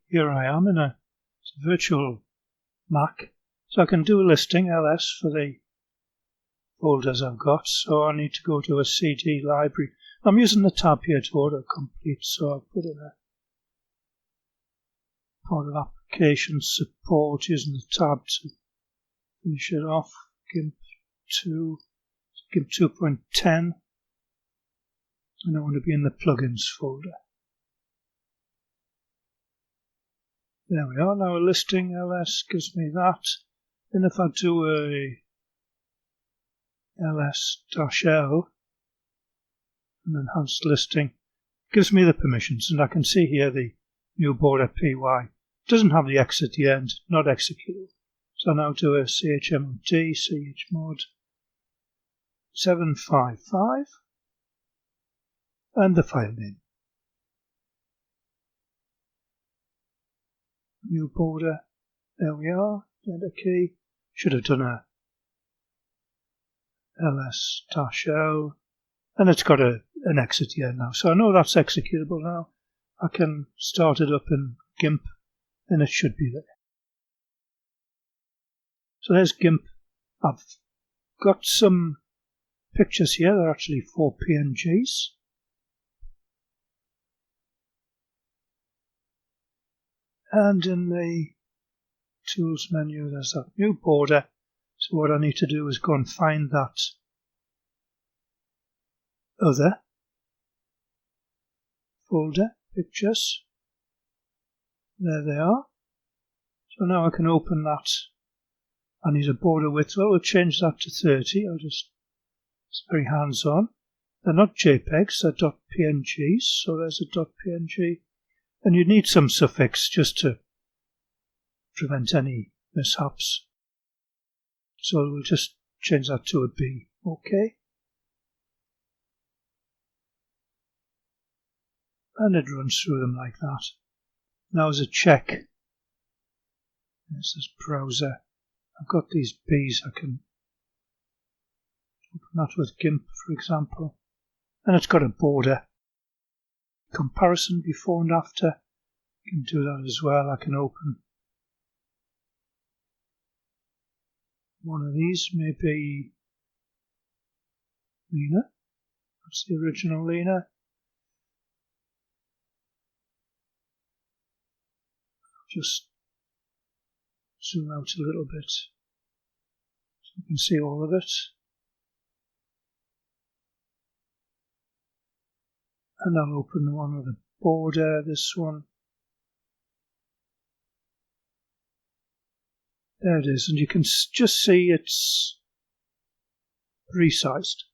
here I am in a virtual Mac. So I can do a listing ls for the folders I've got. So I need to go to a CD library. I'm using the tab here to autocomplete, so I'll put in a part of application support using the tab to finish it off. Gimp 2.10, and I want to be in the plugins folder. There we are. Now a listing ls gives me that. Then if I do a ls-l, an enhanced listing, it gives me the permissions, and I can see here the new border py. It doesn't have the X at the end, not executable. So I now do a chmod chmod 755 and the file name. New border, there we are, enter key. Should have done a ls-l, and it's got an X at the end now. So I know that's executable now. I can start it up in GIMP, and it should be there. So there's GIMP. I've got some pictures here. They're actually 4 PNGs. And in the Tools menu, there's that new border. So what I need to do is go and find that other folder, pictures. There they are. So now I can open that. I need a border width. Well, we'll change that to 30. It's very hands-on. They're not JPEGs, they're .pngs. So there's a .png. And you need some suffix just to prevent any mishaps. So we'll just change that to a B. OK. And it runs through them like that. Now as a check, there's this browser. I've got these B's. I can open that with GIMP, for example. And it's got a border comparison before and after. I can do that as well. I can open one of these, maybe Lena. That's the original Lena. Just zoom out a little bit so you can see all of it. And I'll open the one with the border, this one. There it is, and you can just see it's resized.